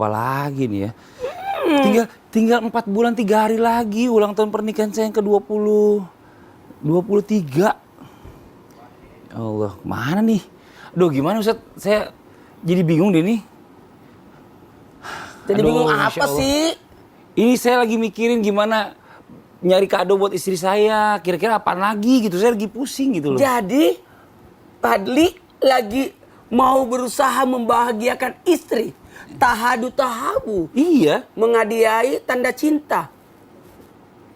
apa lagi nih ya? Tinggal 4 bulan 3 hari lagi ulang tahun pernikahan saya yang ke-23. Ya Allah, mana nih? Aduh, gimana Ustaz? Saya jadi bingung deh nih. Jadi bingung apa sih? Ini saya lagi mikirin gimana nyari kado buat istri saya. Kira-kira apa lagi gitu. Saya lagi pusing gitu loh. Jadi Fadli lagi mau berusaha membahagiakan istri. Tahadu tahabu. Iya. Menghadiahi tanda cinta.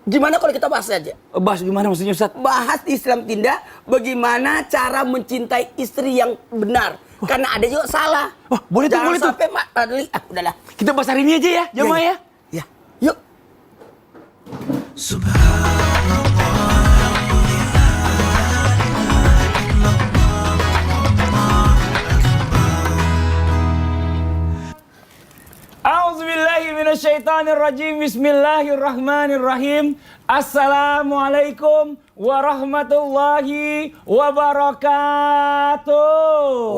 Gimana kalau kita bahas aja? Bahas gimana maksudnya Ustaz? Bahas di Islam Tindak bagaimana cara mencintai istri yang benar. Karena ada juga salah. Oh, boleh tuh, boleh tuh. Jangan sampai Mak Fadli. Udahlah. Kita bahas hari ini aja ya, jamaah ya. Ya. Yuk. A'udzubillahi minasyaitonirrajim. Bismillahirrahmanirrahim. Assalamualaikum warahmatullahi wabarakatuh.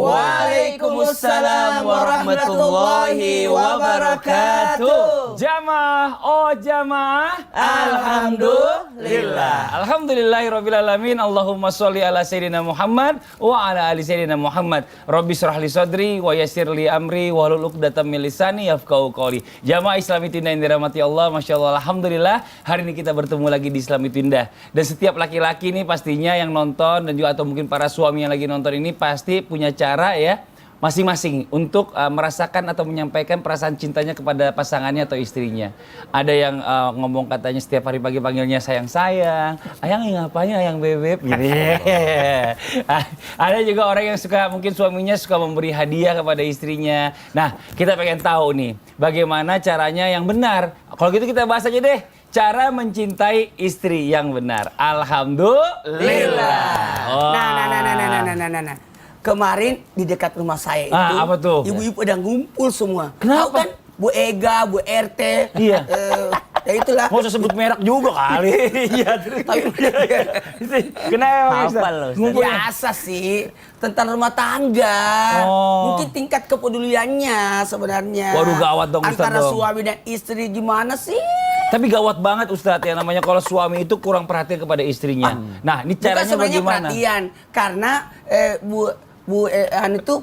Waalaikumsalam warahmatullahi wabarakatuh. Jamaah, oh jamaah. Alhamdulillah. Alhamdulillahirrabbilalamin. Allahumma sholli ala sayyidina Muhammad wa ala ali sayyidina Muhammad. Rabbi shrah li sadri wa yassir li amri wahlul 'uqdatam min lisani yafqahu qawli. Jamaah Islami Tindah yang dirahmati Allah, Masya Allah, alhamdulillah. Hari ini kita bertemu lagi di Islami Tindah. Dan setiap laki-laki ini pastinya yang nonton dan juga atau mungkin para suami yang lagi nonton ini pasti punya cara ya masing-masing untuk merasakan atau menyampaikan perasaan cintanya kepada pasangannya atau istrinya. Ada yang ngomong katanya setiap hari pagi panggilnya sayang-sayang, ayang ngapain ayang bebek gitu. Ada juga orang yang suka, mungkin suaminya suka memberi hadiah kepada istrinya. Nah, kita pengen tahu nih bagaimana caranya yang benar. Kalau gitu kita bahas aja deh. Cara mencintai istri yang benar. Alhamdulillah. Oh. Nah. Kemarin di dekat rumah saya itu, apa tuh? ibu-ibu pada ngumpul semua. Kenapa? Tahu kan? Bu Ega, Bu RT. Iya. Ya itulah. Nggak usah sebut merek juga kali. Iya. Kenapa? Hafal loh, Ustaz. Biasa sih tentang rumah tangga. Oh. Mungkin tingkat kepeduliannya sebenarnya. Waduh, gawat dong, Ustaz, antara dong. suami dan istri gimana sih? Tapi gawat banget Ustadz ya, namanya kalau suami itu kurang perhatian kepada istrinya. Nah, ini Bukan caranya sebenarnya bagaimana? perhatian, karena Bu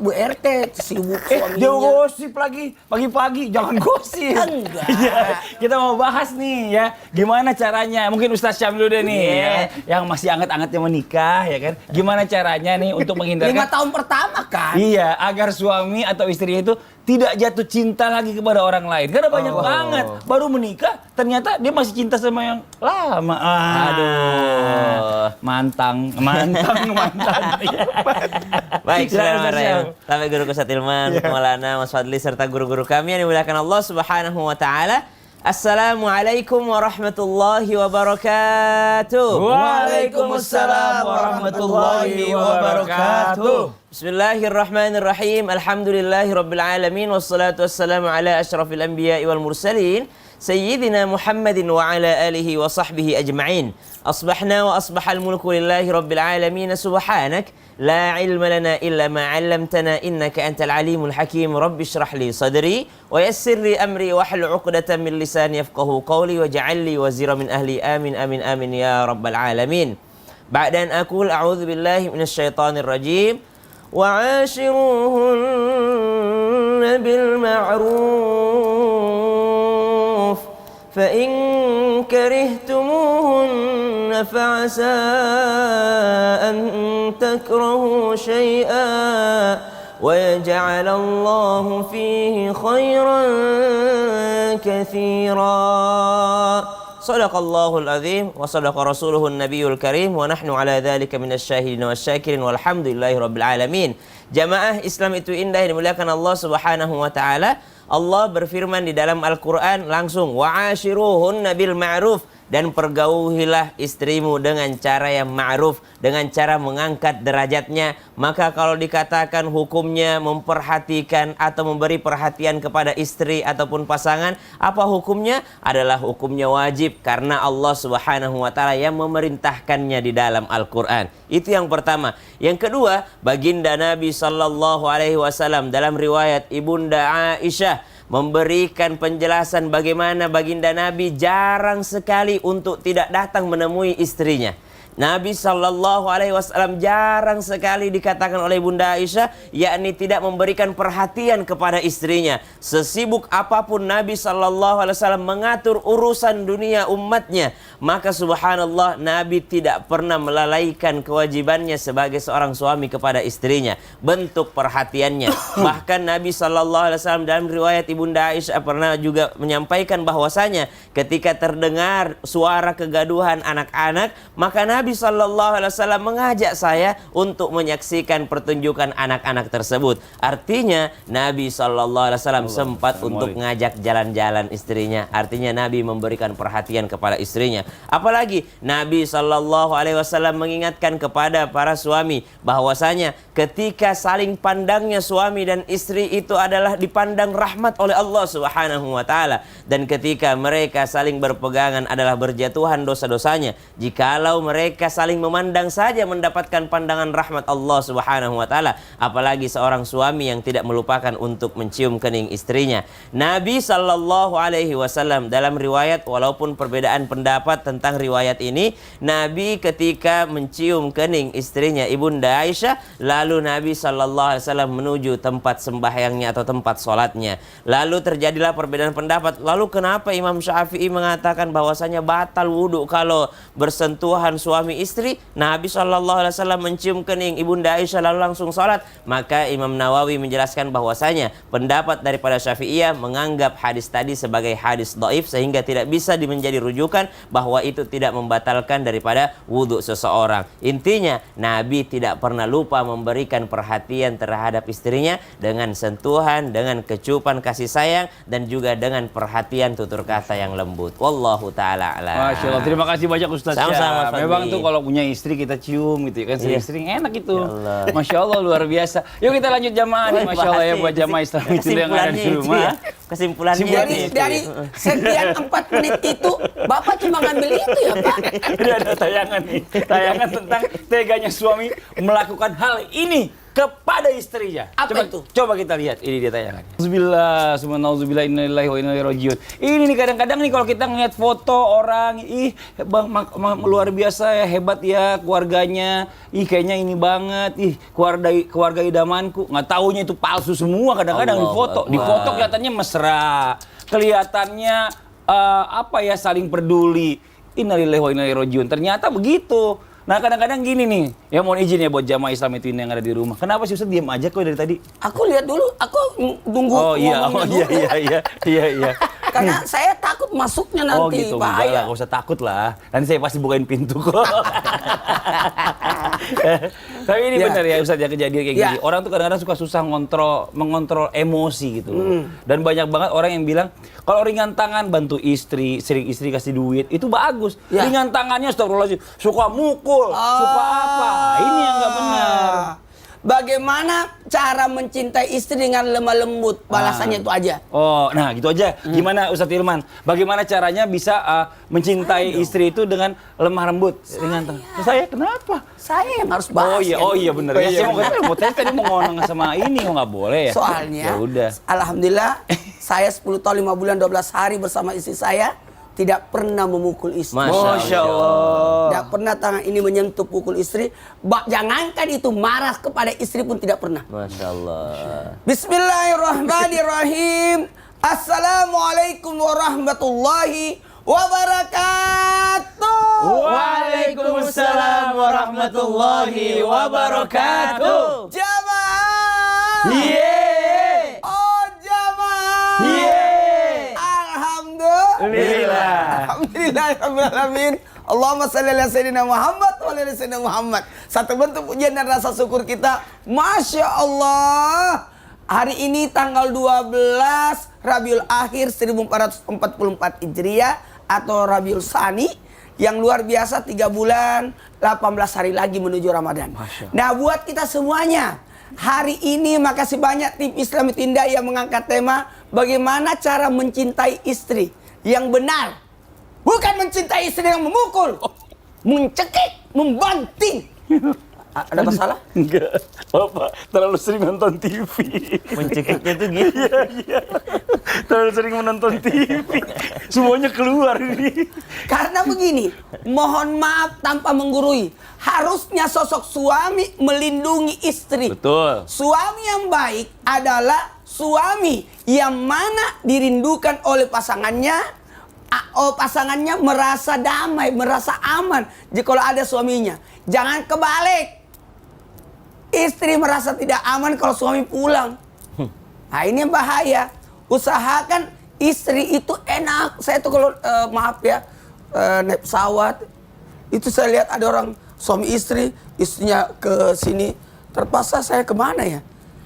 RT sibuk suaminya. Dia gosip lagi pagi-pagi, jangan gosip. Enggak. Iya, kita mau bahas nih ya, gimana caranya? Mungkin Ustadz Syam dulu deh nih ya, yang masih anget-angetnya menikah ya kan. Gimana caranya nih untuk 5 menghindarkan tahun pertama kan? Iya, agar suami atau istrinya itu tidak jatuh cinta lagi kepada orang lain. Karena banyak banget baru menikah ternyata dia masih cinta sama yang lama. Aduh. Mantang. Baik, Silakan, Bismillahirrahmanirrahim. Sampai guru Ustaz Ilman, Maulana, Mas Fadli serta guru-guru kami yang dimuliakan Allah Subhanahu wa taala. Assalamualaikum warahmatullahi wabarakatuh. Waalaikumsalam warahmatullahi wabarakatuh. Bismillahirrahmanirrahim. Alhamdulillahirabbil alamin wassalatu wassalamu ala asyrafil anbiya'i wal mursalin sayyidina Muhammadin wa ala alihi wa sahbihi ajma'in. Asbahna wa asbahal mulku lillahi rabbil alamin. Subhanak la ilma lana illa ma 'allamtana innaka antal alimul hakim. Rabbi shrah li sadri wa yassir li amri wahlul 'uqdatam min lisani yafqahu qawli waj'al li wazira min ahli. Amin amin amin ya rabbal alamin. Ba'da an aqul a'udzu billahi minasyaitonir rajim. وعاشروهن بالمعروف فإن كرهتموهن فعسى أن تكرهوا شيئا ويجعل الله فيه خيرا كثيرا. Sadaqallahul azim wa sadaqa rasuluhun nabiyul karim wa nahnu ala dhalika minasyahidin wasyakirin walhamdulillahi rabbil alamin. Jamaah Islam itu indah yang dimuliakan Allah Subhanahu wa taala. Allah berfirman di dalam Al-Qur'an langsung, wa'ashiruhunna bil ma'ruf, dan pergaulilah istrimu dengan cara yang ma'ruf, dengan cara mengangkat derajatnya. Maka kalau dikatakan hukumnya memperhatikan atau memberi perhatian kepada istri ataupun pasangan, apa hukumnya? Adalah hukumnya wajib, karena Allah Subhanahu wa taala yang memerintahkannya di dalam Al-Qur'an. Itu yang pertama. Yang kedua, baginda Nabi sallallahu alaihi wasallam dalam riwayat Ibunda Aisyah memberikan penjelasan bagaimana baginda Nabi jarang sekali untuk tidak datang menemui istrinya. Nabi SAW jarang sekali dikatakan oleh Bunda Aisyah, yakni tidak memberikan perhatian kepada istrinya. Sesibuk apapun Nabi SAW mengatur urusan dunia umatnya, maka subhanallah Nabi tidak pernah melalaikan kewajibannya sebagai seorang suami kepada istrinya. Bentuk perhatiannya. Bahkan Nabi SAW dalam riwayat Ibunda Aisyah pernah juga menyampaikan bahwasanya ketika terdengar suara kegaduhan anak-anak, maka Nabi SAW mengajak saya untuk menyaksikan pertunjukan anak-anak tersebut. Artinya Nabi SAW sempat untuk ngajak jalan-jalan istrinya. Artinya Nabi memberikan perhatian kepada istrinya. Apalagi Nabi SAW mengingatkan kepada para suami bahwasanya ketika saling pandangnya suami dan istri itu adalah dipandang rahmat oleh Allah Subhanahu wa taala, dan ketika mereka saling berpegangan adalah berjatuhan dosa-dosanya. Jikalau mereka saling memandang saja mendapatkan pandangan rahmat Allah Subhanahu wa taala, apalagi seorang suami yang tidak melupakan untuk mencium kening istrinya. Nabi SAW dalam riwayat, walaupun perbedaan pendapat tentang riwayat ini, Nabi ketika mencium kening istrinya Ibunda Aisyah, lalu Nabi SAW menuju tempat sembahyangnya atau tempat sholatnya. Lalu terjadilah perbedaan pendapat. Lalu kenapa Imam Syafi'i mengatakan bahwasanya batal wudhu kalau bersentuhan suami istri? Nabi SAW mencium kening Ibunda Aisyah lalu langsung sholat. Maka Imam Nawawi menjelaskan bahwasanya pendapat daripada Syafi'iyah menganggap hadis tadi sebagai hadis dhaif, sehingga tidak bisa menjadi rujukan bahwa itu tidak membatalkan daripada wudhu seseorang. Intinya Nabi tidak pernah lupa memberikan perhatian terhadap istrinya dengan sentuhan, dengan kecupan kasih sayang, dan juga dengan perhatian tutur kata yang lembut. Wallahu ta'ala a'lam. Masya Allah, terima kasih banyak Ustaz. Sama-sama, Fadli. Memang tuh kalau punya istri kita cium gitu ya kan, sering-sering enak itu. Ya Allah. Masya Allah, luar biasa. Yuk kita lanjut jamaah nih, Masya Allah ya, buat jamaah Islam itu yang ada di rumah. Kesimpulannya Dari sekian 4 menit itu, Bapak cuma ngambil itu ya Pak? Ini ada tayangan nih, tayangan tentang teganya suami melakukan hal ini kepada istrinya. Apa itu? Coba kita lihat, ini dia tayangannya. Alhamdulillah, subhanallah, innalillahi wa inna ilaihi rajiun. Ini nih kadang-kadang nih kalau kita ngeliat foto orang, luar biasa ya, hebat ya keluarganya, kayaknya ini banget, keluarga idamanku. Nggak taunya itu palsu semua kadang-kadang di foto. Di foto kelihatannya mesra, kelihatannya saling peduli. Innalillahi wa inna ilaihi rajiun. Ternyata begitu. Nah kadang-kadang gini nih, ya mohon izin ya buat jamaah Islam itu yang ada di rumah. Kenapa sih Ustaz diam aja kok dari tadi? Aku lihat dulu, aku tunggu ngomongnya dulu. Iya. Karena saya takut masuknya nanti, Oh gitu, enggak lah, bahaya. gak usah takut lah. Nanti saya pasti bukain pintu kok. Tapi ini benar ya Ustaz ya, kejadian kayak gini. Orang tuh kadang-kadang suka susah mengontrol emosi gitu. Dan banyak banget orang yang bilang, kalau ringan tangan bantu istri, sering istri kasih duit, itu bagus. Ringan tangannya astagfirullahaladzim, suka mukul, suka apa. Ini yang nggak benar. Bagaimana cara mencintai istri dengan lemah lembut? Balasannya itu aja. Oh, nah gitu aja. Gimana Ustadz Hilman? Bagaimana caranya bisa mencintai istri itu dengan lemah lembut? Ringan tangan. Saya kenapa? Saya yang harus bahas. Oh iya benar. Ya, saya mau tadi mau ngomong sama ini, nggak boleh ya. Soalnya, ya udah. Alhamdulillah, saya 10 tahun 5 bulan 12 hari bersama istri saya. Tidak pernah memukul istri. Masya Allah. Tidak pernah tangan ini menyentuh pukul istri. Jangankan itu, marah kepada istri pun tidak pernah. Masya Allah. Bismillahirrahmanirrahim. Assalamualaikum warahmatullahi wabarakatuh. Waalaikumsalam warahmatullahi wabarakatuh. Jamaah. Yeay. Oh jamaah. Yeay. Alhamdulillahirrahmanirrahim. Allahumma salli ala sayyidina Muhammad wa ala sayyidina Muhammad. Satu bentuk pujian dan rasa syukur kita. Masya Allah. Hari ini tanggal 12 Rabiul Akhir 1444 Hijriah atau Rabiul Tsani, yang luar biasa 3 bulan 18 hari lagi menuju Ramadan. Nah buat kita semuanya, hari ini makasih banyak tim Islam itu Indah yang mengangkat tema bagaimana cara mencintai istri yang benar. Bukan mencintai istri yang memukul, mencekik, membanting. Ada masalah? Enggak. Bapak terlalu sering nonton TV. Mencekiknya tuh gitu. Iya. Terlalu sering menonton TV. Semuanya keluar ini. Karena begini, mohon maaf tanpa menggurui. Harusnya sosok suami melindungi istri. Betul. Suami yang baik adalah suami yang mana dirindukan oleh pasangannya. Pasangannya merasa damai, merasa aman jika ada suaminya. Jangan kebalik. Istri merasa tidak aman kalau suami pulang. Nah ini yang bahaya. Usahakan istri itu enak. Saya tuh kalau maaf ya naik pesawat itu saya lihat ada orang suami istri, istrinya ke sini, terpaksa saya kemana ya?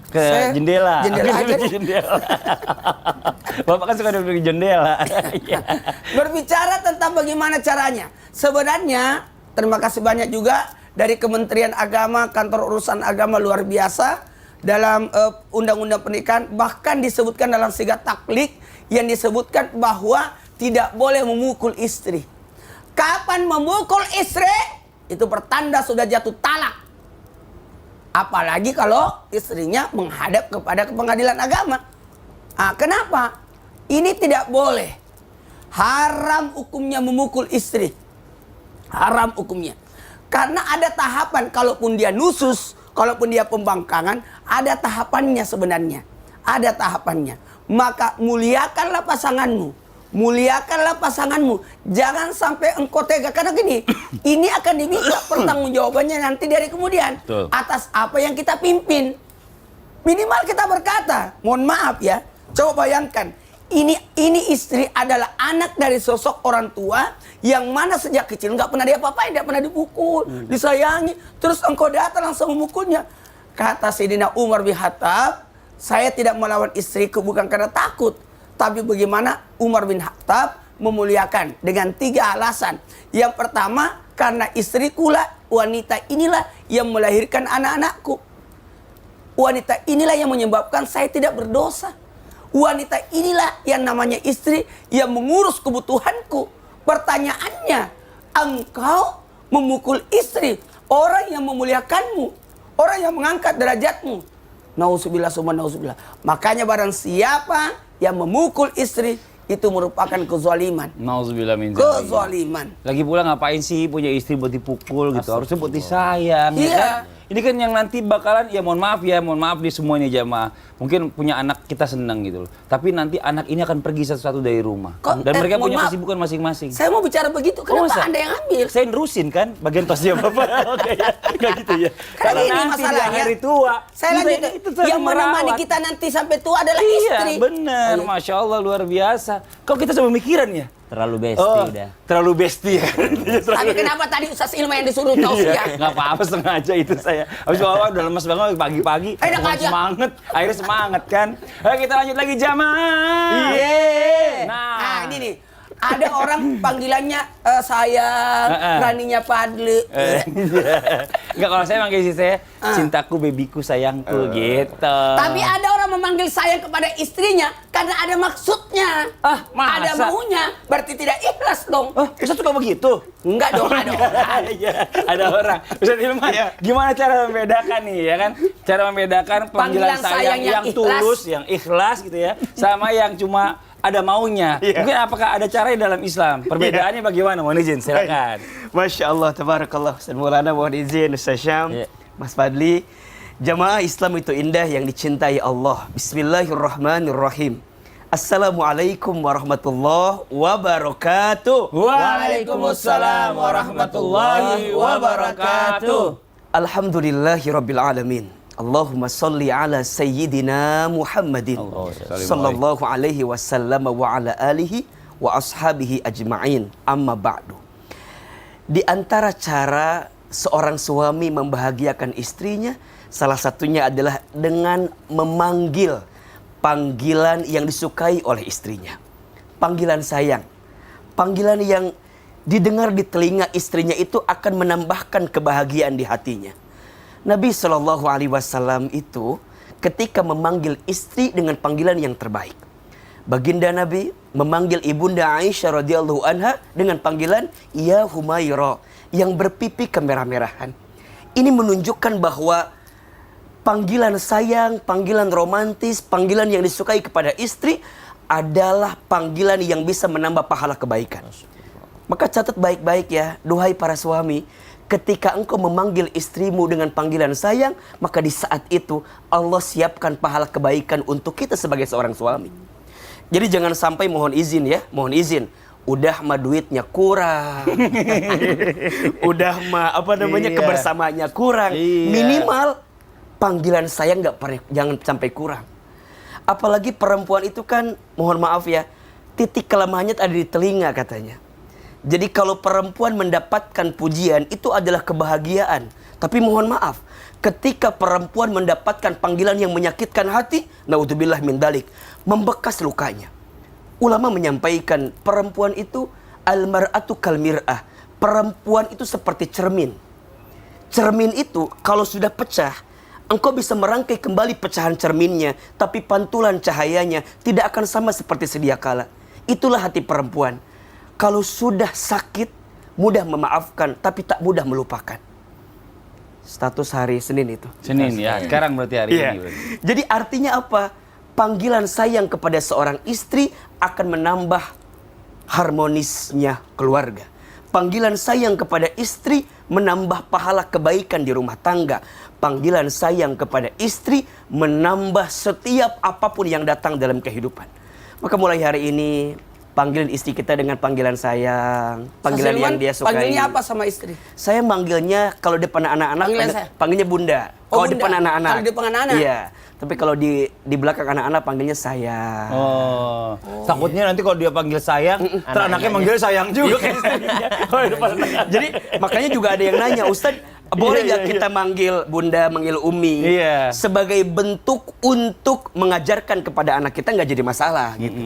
Ke jendela. Jendela aja deh. Jendela. Bapak kan suka duduk di jendela. Iya. Berbicara tentang bagaimana caranya. Sebenarnya terima kasih banyak juga dari Kementerian Agama, Kantor Urusan Agama luar biasa dalam Undang-Undang Pernikahan, bahkan disebutkan dalam sigat taklik yang disebutkan bahwa tidak boleh memukul istri. Kapan memukul istri itu pertanda sudah jatuh talak. Apalagi kalau istrinya menghadap kepada pengadilan agama. Nah, kenapa? Ini tidak boleh. Haram hukumnya memukul istri. Haram hukumnya. Karena ada tahapan, kalaupun dia nusus, kalaupun dia pembangkangan, ada tahapannya sebenarnya. Ada tahapannya. Maka muliakanlah pasanganmu. Muliakanlah pasanganmu. Jangan sampai engkau tega. Karena gini, ini akan diminta pertanggungjawabannya nanti dari kemudian. Betul. Atas apa yang kita pimpin. Minimal kita berkata, mohon maaf ya. Coba bayangkan, ini istri adalah anak dari sosok orang tua yang mana sejak kecil nggak pernah dia apa-apain, nggak pernah dipukul, disayangi. Terus engkau datang langsung memukulnya. Kata Sayyidina Umar bin Khattab, saya tidak melawan istriku bukan karena takut, tapi bagaimana Umar bin Khattab memuliakan dengan 3 alasan. Yang pertama, karena istrikulah, wanita inilah yang melahirkan anak-anakku. Wanita inilah yang menyebabkan saya tidak berdosa. Wanita inilah yang namanya istri yang mengurus kebutuhanku. Pertanyaannya, engkau memukul istri, orang yang memuliakanmu, orang yang mengangkat derajatmu. Nauzubillah summa nauzubillah. Makanya barang siapa yang memukul istri itu merupakan kezaliman. Nauzubillah min dzalik. Kezaliman. Lagi pula ngapain sih punya istri buat dipukul gitu? Harusnya buat disayang. Iya. Ya kan? Ini kan yang nanti bakalan, ya mohon maaf di semuanya jamaah. Mungkin punya anak kita senang gitu loh. Tapi nanti anak ini akan pergi satu-satu dari rumah. Dan mereka mohon punya maaf, kesibukan masing-masing. Saya mau bicara begitu, kenapa Anda yang ambil? Saya nerusin kan bagian tasnya Bapak. Oke ya, nggak gitu ya. Karena ini nanti di masalahnya. hari tua, Saya lanjut. Yang menemani kita nanti sampai tua adalah istri. Iya, benar. Masya Allah, luar biasa. Kok kita sama mikiran ya? Terlalu besti udah. Terlalu besti ya. Tapi kenapa tadi Ustaz Ilma yang disuruh tausiah? Nggak apa-apa, sengaja itu saya. Habis bawa udah lemes banget pagi-pagi. Enak Bukan aja. semangat. Akhirnya semangat kan. Ayo kita lanjut lagi jamaah. Iya. Nah. Nah, ini nih. Ada orang panggilannya sayang, raninya Padle. Enggak, kalau saya manggil istri saya, cintaku, bebiku, sayangku gitu. Tapi ada orang memanggil sayang kepada istrinya karena ada maksudnya. Masa? Ada maunya. Berarti tidak ikhlas dong. Ustaz suka begitu? Enggak dong, ada orang. Iya, ada orang. Ustaz Hilman, gimana cara membedakan nih ya kan? Cara membedakan panggilan Panggilan sayang yang ikhlas. tulus, yang ikhlas gitu ya, sama yang cuma ada maunya. Mungkin apakah ada caranya dalam Islam? Perbedaannya bagaimana? Mohon izin, silakan. Masya Allah, tabarakallah. Ustaz Maulana, mohon izin Ustaz Syam, Mas Fadli. Jamaah Islam itu indah yang dicintai Allah. Bismillahirrahmanirrahim. Assalamualaikum warahmatullahi wabarakatuh. Waalaikumsalam warahmatullahi wabarakatuh. Alhamdulillahirabbil alamin. Allahumma salli ala sayyidina Muhammadin sallallahu alaihi wasallam wa ala alihi wa ashabihi ajma'in. Amma ba'du. Di antara cara seorang suami membahagiakan istrinya, salah satunya adalah dengan memanggil panggilan yang disukai oleh istrinya. Panggilan sayang. Panggilan yang didengar di telinga istrinya itu akan menambahkan kebahagiaan di hatinya. Nabi SAW itu ketika memanggil istri dengan panggilan yang terbaik. Baginda Nabi memanggil ibunda Aisyah radhiyallahu anha dengan panggilan Ya Humaira, yang berpipi kemerah-merahan. Ini menunjukkan bahwa panggilan sayang, panggilan romantis, panggilan yang disukai kepada istri adalah panggilan yang bisa menambah pahala kebaikan. Maka catat baik-baik ya, duhai para suami, ketika engkau memanggil istrimu dengan panggilan sayang, maka di saat itu Allah siapkan pahala kebaikan untuk kita sebagai seorang suami. Jadi jangan sampai mohon izin, udah mah duitnya kurang, udah mah kebersamaannya kurang, minimal panggilan sayang jangan sampai kurang. Apalagi perempuan itu kan, mohon maaf ya, titik kelemahannya ada di telinga katanya. Jadi kalau perempuan mendapatkan pujian itu adalah kebahagiaan. Tapi mohon maaf, ketika perempuan mendapatkan panggilan yang menyakitkan hati, naudzubillah min dalik, membekas lukanya. Ulama menyampaikan perempuan itu al-mar'atu kal mir'ah. Perempuan itu seperti cermin. Cermin itu kalau sudah pecah, engkau bisa merangkai kembali pecahan cerminnya, tapi pantulan cahayanya tidak akan sama seperti sedia kala. Itulah hati perempuan. Kalau sudah sakit, mudah memaafkan, tapi tak mudah melupakan. Status hari Senin itu. Senin ya, sekarang berarti hari ini. Berarti. Jadi artinya apa? Panggilan sayang kepada seorang istri akan menambah harmonisnya keluarga. Panggilan sayang kepada istri menambah pahala kebaikan di rumah tangga. Panggilan sayang kepada istri menambah setiap apapun yang datang dalam kehidupan. Maka mulai hari ini, panggilin istri kita dengan panggilan sayang, panggilan yang dia sukai. Panggilnya apa sama istri? Saya manggilnya kalau depan anak-anak, panggilnya bunda. Oh, kalau depan anak-anak. Kalau depan anak-anak. Iya. Tapi kalau di belakang anak-anak panggilnya sayang. Oh. Takutnya nanti kalau dia panggil sayang, anaknya manggil sayang juga ke istrinya. Jadi makanya juga ada yang nanya, Ustadz, boleh nggak kita manggil bunda, manggil umi? Iya. Sebagai bentuk untuk mengajarkan kepada anak kita, nggak jadi masalah gitu.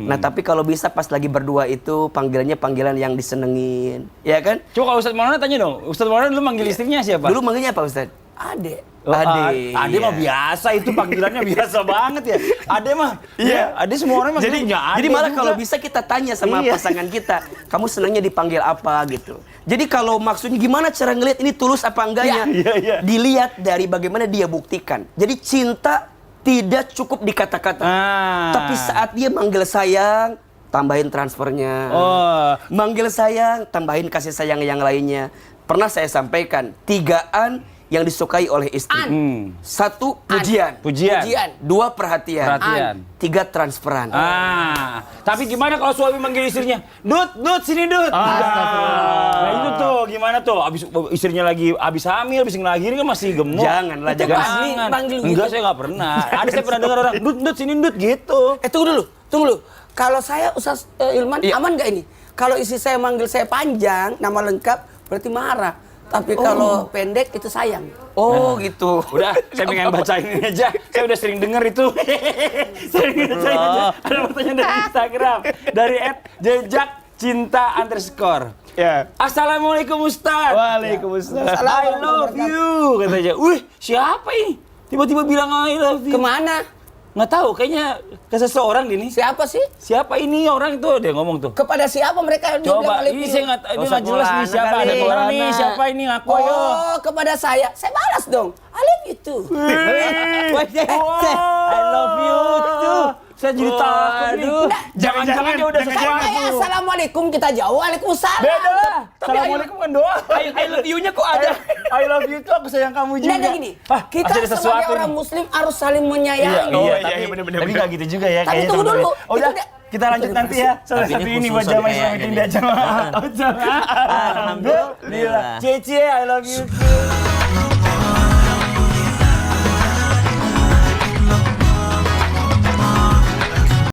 Nah tapi kalau bisa pas lagi berdua itu panggilannya panggilan yang disenengin, ya kan? Coba kalau Ustadz Maulana tanya dong, Ustadz Maulana dulu manggil istrinya siapa? Dulu manggilnya apa Ustadz? Ade. Ade. Ade mah biasa, itu panggilannya biasa banget ya. Ade mah, iya. Ade semua orang manggilnya Ade. Jadi malah juga. kalau bisa kita tanya sama pasangan kita, kamu senangnya dipanggil apa gitu. Jadi kalau maksudnya gimana cara ngelihat ini tulus apa enggaknya, dilihat dari bagaimana dia buktikan. Jadi cinta tidak cukup di kata-kata, tapi saat dia manggil sayang, tambahin transfernya. Manggil sayang, tambahin kasih sayang yang lainnya. Pernah saya sampaikan, 3 yang disukai oleh istri. 1, pujian. 2, perhatian. 3, transferan. Tapi gimana kalau suami manggil istrinya? Dut, sini Dut. Nah itu tuh, gimana tuh? Istrinya lagi habis hamil, habis ngelahirin kan masih gemuk. Janganlah, jangan. Enggak, saya nggak pernah. Saya pernah dengar orang, Dut, sini Dut, gitu. Tunggu dulu. Kalau saya Ustaz Ilman, aman nggak ini? Kalau istri saya manggil saya panjang, nama lengkap, berarti marah. Tapi kalau pendek itu sayang. Gitu. Udah, saya pengen bacain ini aja. Saya udah sering denger itu. Sering bacain aja. Ada pertanyaan dari Instagram. Dari @jejak_cinta_. Ya. Assalamualaikum Ustaz. Waalaikumsalam. I love you. Katanya. Wih, siapa ini? Tiba-tiba bilang I love you. Kemana? Nggak tahu, kayaknya ke seseorang ini. Siapa sih? Siapa ini orang itu? Dia ngomong tuh. Kepada siapa mereka? Coba, ini saya nggak jelas nih siapa. Ada orang nih, siapa ini ngaku. Kepada saya balas dong. I love you too. I love you too. Saya jadi takut nih. Jangan-jangan dia udah sesuatu. Assalamualaikum kita jauh, waalaikumsalam. Beda lah. Assalamualaikum kan doa. I love you-nya kok ada. I love you tuh, aku sayang kamu juga. Nah, gini, kita sebagai orang muslim harus saling menyayangi. Iya, bener-bener. Tapi nggak gitu juga ya. Tapi tunggu dulu. Udah, kita lanjut nanti ya. Salah satu ini buat jamaah Islam Indah jamaah. Alhamdulillah. Cie, I love you too.